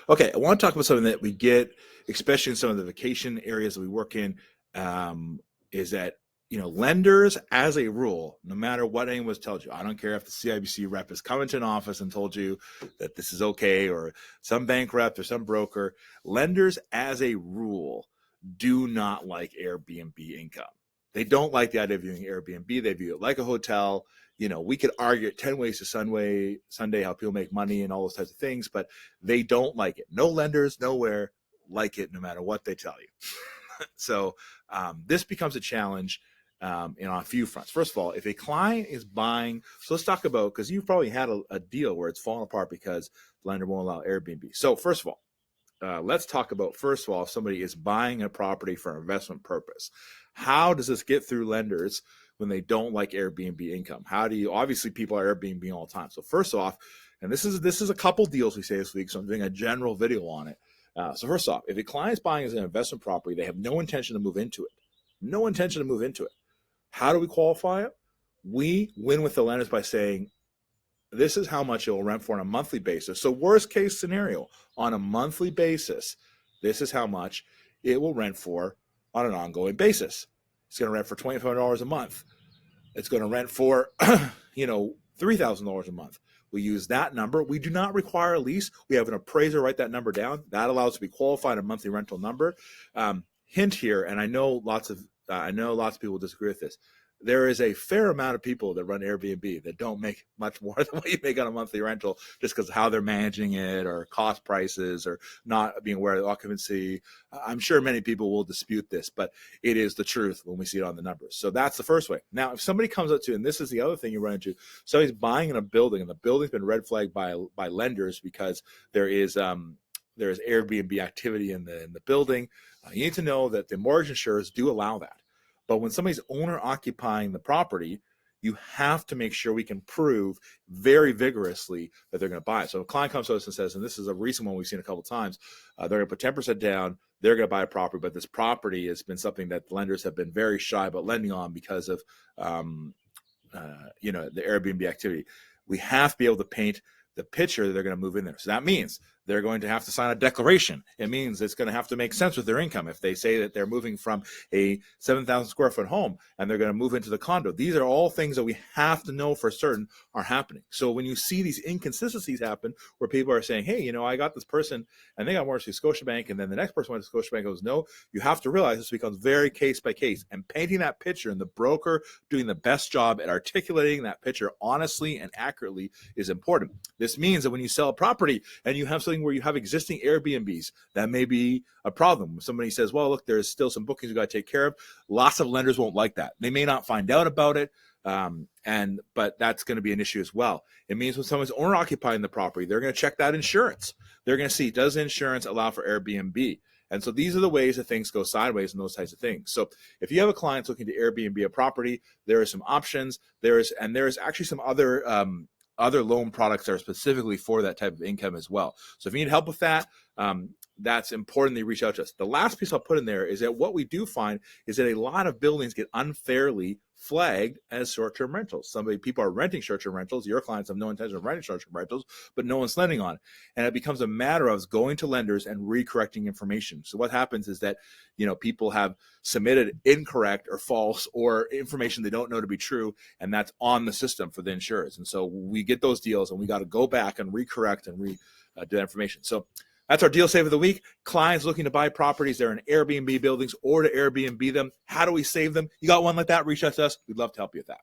Okay, I want to talk about something that we get, especially in some of the vacation areas that we work in, is that lenders, as a rule, no matter what anyone's told you, I don't care if the CIBC rep has come into an office and told you that this is okay, or some bank rep or some broker, lenders, as a rule, do not like Airbnb income. They don't like the idea of viewing Airbnb. They view it like a hotel. We could argue it 10 ways to Sunday how people make money and all those types of things, but they don't like it. No lenders, nowhere like it, no matter what they tell you. So this becomes a challenge on a few fronts. First of all, if a client is buying, so let's talk about, because you've probably had a deal where it's fallen apart because the lender won't allow Airbnb. So first of all, let's talk about, first of all, if somebody is buying a property for investment purpose, how does this get through lenders when they don't like Airbnb income? How do you, obviously people are Airbnb all the time. So first off, and this is a couple deals we say this week, so I'm doing a general video on it. So first off, if a client is buying as an investment property, they have no intention to move into it. No intention to move into it. How do we qualify it? We win with the lenders by saying, this is how much it will rent for on a monthly basis. So worst case scenario, on a monthly basis, this is how much it will rent for on an ongoing basis. It's going to rent for $2,500 a month. It's going to rent for, $3,000 a month. We use that number. We do not require a lease. We have an appraiser write that number down. That allows us to be qualified a monthly rental number. Hint here, and I know lots of people disagree with this. There is a fair amount of people that run Airbnb that don't make much more than what you make on a monthly rental, just because of how they're managing it, or cost prices, or not being aware of the occupancy. I'm sure many people will dispute this, but it is the truth when we see it on the numbers. So that's the first way. Now, if somebody comes up to, and this is the other thing you run into, somebody's buying in a building, and the building's been red flagged by lenders because there is Airbnb activity in the building. You need to know that the mortgage insurers do allow that. But when somebody's owner occupying the property, you have to make sure we can prove very vigorously that they're going to buy it. So if a client comes to us and says, and this is a recent one we've seen a couple of times, they're going to put 10% down, they're going to buy a property, but this property has been something that lenders have been very shy about lending on because of the Airbnb activity. We have to be able to paint the picture that they're going to move in there. So that means they're going to have to sign a declaration. It means it's going to have to make sense with their income. If they say that they're moving from a 7,000 square foot home and they're going to move into the condo, these are all things that we have to know for certain are happening. So when you see these inconsistencies happen where people are saying, hey, I got this person and they got mortgage through Scotiabank, and then the next person went to Scotiabank and goes, no, you have to realize this becomes very case by case, and painting that picture and the broker doing the best job at articulating that picture honestly and accurately is important. This means that when you sell a property and you have something where you have existing Airbnbs, that may be a problem. Somebody says, well, look, there's still some bookings we got to take care of. Lots of lenders won't like that. They may not find out about it, but that's going to be an issue as well. It means when someone's owner occupying the property, they're going to check that insurance. They're going to see, does insurance allow for Airbnb? And so these are the ways that things go sideways and those types of things. So if you have a client looking to Airbnb a property, there are some options. There is actually some other loan products that are specifically for that type of income as well. So if you need help with that, that's important that you reach out to us. The last piece I'll put in there is that what we do find is that a lot of buildings get unfairly flagged as short-term rentals. People are renting short-term rentals. Your clients have no intention of renting short-term rentals, but no one's lending on it. And it becomes a matter of going to lenders and recorrecting information. So what happens is that, people have submitted incorrect or false or information they don't know to be true, and that's on the system for the insurers. And so we get those deals, and we got to go back and recorrect and do that information. So that's our deal save of the week. Clients looking to buy properties, they're in Airbnb buildings, or to Airbnb them. How do we save them? You got one like that? Reach out to us. We'd love to help you with that.